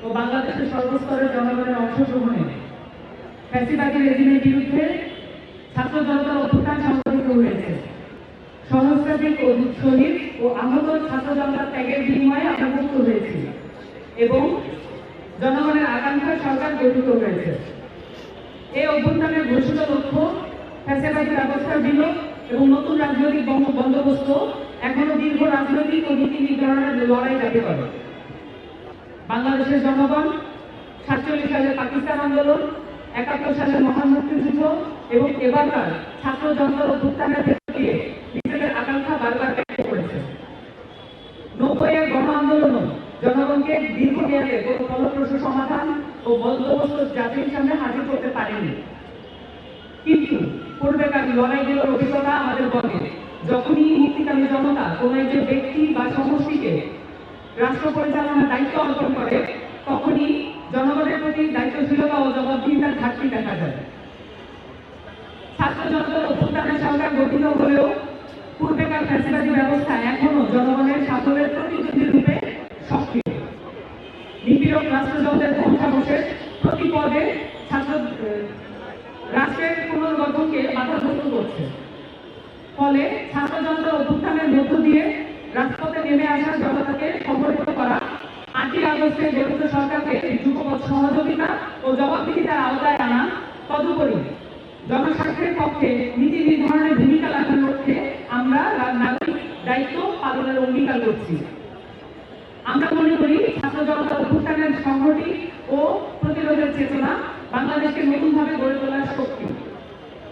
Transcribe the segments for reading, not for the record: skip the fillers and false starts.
ও বাংলাদেশের সর্বস্তরের জনগণের অংশগ্রহণে ফ্যাসিবাদী রেজিমের বিরুদ্ধে ছাত্র জনতার অভ্যুত্থান সংঘটিত হয়েছে। সহস্রাধিক শহীদ ও আহত ছাত্র জনতার ত্যাগের বিনিময়ে আমরা মুক্ত হয়েছি এবং জনগণের আকাঙ্ক্ষার সরকার গঠিত হয়েছে। এই অভ্যুত্থানের ঘোষিত লক্ষ্য ফ্যাসিবাদী ব্যবস্থার বিলোপ এবং নতুন রাজনৈতিক বন্দোবস্ত এখনো দীর্ঘ রাজনৈতিক ও নীতি নির্ধারণের লড়াই দাবি করে। বাংলাদেশের জনগণ 47 সালের পাকিস্তান আন্দোলন, 71 সালের মহান মুক্তিযুদ্ধ এবং এবারকার ছাত্র জনতার অভ্যুত্থানের ভেতর দিয়ে নিজেদের আকাঙ্ক্ষা বারবার ব্যক্ত করেছে। 90-এর গণ আন্দোলনও জনগণকে দীর্ঘমেয়াদে কোনো ফলপ্রসূ সমাধান ও বন্দোবস্ত জাতির সামনে হাজির করতে পারেনি। কিন্তু পূর্বেকার লড়াইগুলোর অভিজ্ঞতা আমাদের বলে, যখনই মুক্তিকামী জনতা কোনো একজন ব্যক্তি বা সমষ্টিকে রাষ্ট্র পরিচালনার দায়িত্ব অর্পণ করে, তখনই জনগণের প্রতি দায়িত্বশীলতা ও জবাবদিহিতার ঘাটতি দেখা যায়। ছাত্র জনতার অভ্যুত্থানের সরকার গঠিত হলেও পূর্বেকার ফ্যাসিবাদী ব্যবস্থা এখনো জনগণের সাফল্যের প্রতিদ্বন্দ্বী রূপে সক্রিয়। নিপীড়ক রাষ্ট্রযন্ত্রের ধ্বংসাবশেষ প্রতি পদে রাষ্ট্রের পুনর্গঠনকে বাধাগ্রস্ত করছে। ফলে ছাত্র জনতার অভ্যুত্থানের মধ্য দিয়ে রাজপথে নেমে আসা জনতাকে সংগঠিত করা, 8ই আগস্টে গঠিত সরকারকে যুগপৎ সহযোগিতা ও জবাবদিহিতার আওতায় আনা, তদুপরি জনস্বার্থের পক্ষে নীতি নির্ধারণের ভূমিকা রাখার লক্ষ্যে আমরা নাগরিক দায়িত্ব পালনের অঙ্গীকার করছি। আমরা মনে করি ছাত্র জনতার অভ্যুত্থানের সংহতি ও প্রতিরোধের চেতনা বাংলাদেশকে নতুনভাবে গড়ে তোলার শক্তি।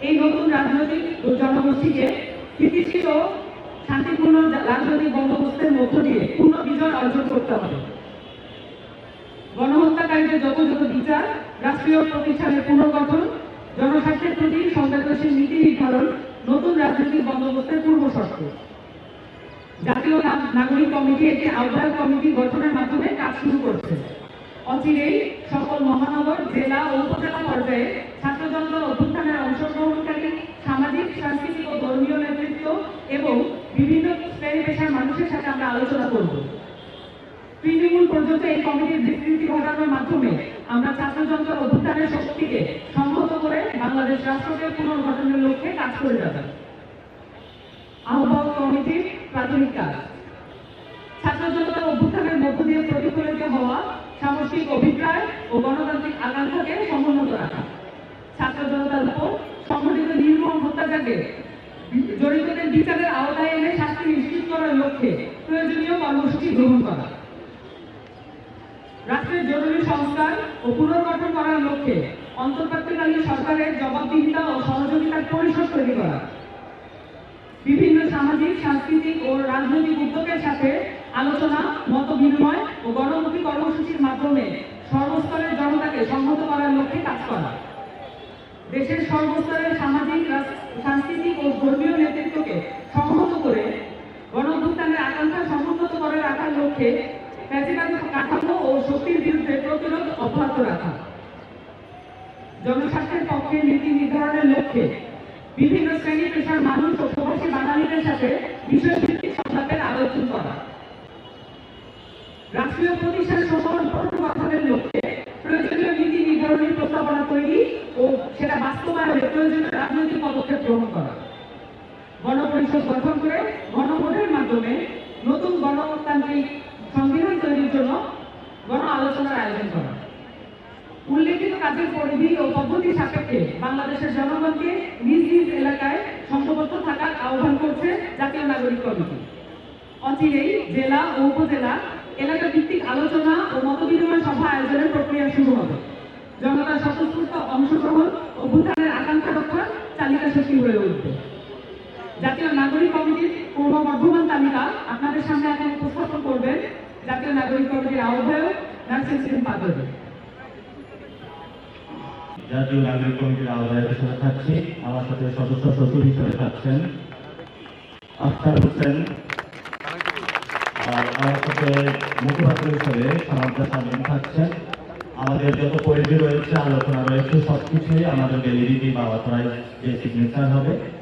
এই নতুন রাজনৈতিক জনগোষ্ঠীকে স্থিতিশীল ও শান্তিপূর্ণ রাজনৈতিক বন্দোবস্তের মধ্য দিয়ে পূর্ণ বিজয় অর্জন করতে হবে। গণহত্যাকারীদের যথাযথ বিচার, রাষ্ট্রীয় প্রতিষ্ঠানের পুনর্গঠন, জনস্বার্থের প্রতি সংবেদনশীল নীতি নির্ধারণ নতুন রাজনৈতিক বন্দোবস্তের পূর্ব শর্ত। জাতীয় নাগরিক কমিটি একটি আহ্বায়ক কমিটি গঠনের মাধ্যমে কাজ শুরু করছে। অচিরেই সকল মহানগর, জেলা ও উপজেলা পর্যায়ে ছাত্র জনতার অভ্যুত্থানের অংশগ্রহণকারী সামাজিক, সাংস্কৃতিক ও ধর্মীয় নেতৃত্ব এবং বিভিন্ন শ্রেণী পেশার মানুষের সাথে আমরা আলোচনা করব। তৃণমূল পর্যন্ত এই কমিটির বিস্তৃতি ঘটানোর মাধ্যমে আমরা ছাত্র জনতার অভ্যুত্থানের শক্তিকে সংহত করে বাংলাদেশ রাষ্ট্রকে পুনর্গঠনের লক্ষ্যে কাজ করে যাবে। আহ্বায়ক কমিটির প্রাথমিক কাজ: ছাত্র জনতার অভ্যুত্থানের মধ্য দিয়ে প্রতিফলিত হওয়া সামষ্টিক অভিপ্রায় ও গণতান্ত্রিক আকাঙ্ক্ষাকে সমুন্নত রাখা, ছাত্র জনতার উপর সংঘটিত নির্মম হত্যাযজ্ঞে জড়িতদের বিচারের আওতায় এনে শাস্তি নিশ্চিত করার লক্ষ্যে প্রয়োজনীয় কর্মসূচি গ্রহণ করা, রাষ্ট্রের জরুরি সংস্কার ও পুনর্গঠন করার লক্ষ্যে অন্তর্বর্তীকালীন সরকারের জবাবদিহিতা ও সহযোগিতার পরিসর তৈরি করা, বিভিন্ন সামাজিক, সাংস্কৃতিক ও রাজনৈতিক উদ্যোগের সাথে আলোচনা, মত বিনিময় ও গণমুখী কর্মসূচির মাধ্যমে সর্বস্তরের জনতাকে সংহত করার লক্ষ্যে কাজ করা, দেশের সর্বস্তরের সামাজিক, সাংস্কৃতিক ও ধর্মীয় নেতৃত্বকে সংহত করে গণঅভ্যুত্থানের আকাঙ্ক্ষা সমুন্নত করে রাখার লক্ষ্যে ফ্যাসিবাদী কাঠামো ও শক্তির বিরুদ্ধে প্রতিরোধ অব্যাহত রাখা, জনস্বার্থের পক্ষে নীতি নির্ধারণের লক্ষ্যে বিভিন্ন শ্রেণী পেশার মানুষ ও প্রবাসী বাঙালিদের সাথে বিষয়ভিত্তিক সংলাপের আলোচনা করা, রাষ্ট্রীয় প্রতিষ্ঠান সম্পন্ন গঠনের লক্ষ্যে প্রয়োজনীয় নীতি নির্ধারণী প্রস্তাবনা তৈরি ও সেটা বাস্তবায়নে প্রয়োজনীয় রাজনৈতিক পদক্ষেপ গ্রহণ করা, গণপরিষদ গঠন করে গণভোটের মাধ্যমে নতুন গণতান্ত্রিক সংবিধান তৈরির জন্য গণ আলোচনার আয়োজন করা। উল্লেখিত কাজের পরিধি ও পদ্ধতি সাপেক্ষে বাংলাদেশের জনগণকে নিজ নিজ এলাকায় সংঘবদ্ধ থাকার আহ্বান করছে জাতীয় নাগরিক কমিটি। অচিরেই জেলা ও উপজেলা এলাকা ভিত্তিক আলোচনা ও মতবিনিময় সভা আয়োজনের প্রক্রিয়া শুরু হবে। জনতার স্বতঃস্ফূর্ত অংশগ্রহণ অভ্যুত্থানের আকাঙ্ক্ষা রক্ষার চালিকা শক্তি হয়ে উঠবে। জাতীয় নাগরিক কমিটির ক্রমবর্ধমান তালিকা আপনাদের সামনে এখন উপস্থাপন করবেন জাতীয় নাগরিক কমিটির আহ্বায়ক নাসির পাদরি। জাতীয় নাগরিক কমিটির আহ্বায়কের সাথে থাকছি, আমার সাথে সদস্য সচিব হিসেবে থাকছেন আখতার হোসেন, আর আমার সাথে মুখপাত্র হিসেবে সামান্তা সামিন থাকছেন। আমাদের যত পরিধি রয়েছে, আলোচনা রয়েছে, সবকিছুই আমাদের ডেলিভারি বা অথরাইজ যে সিগনেচার হবে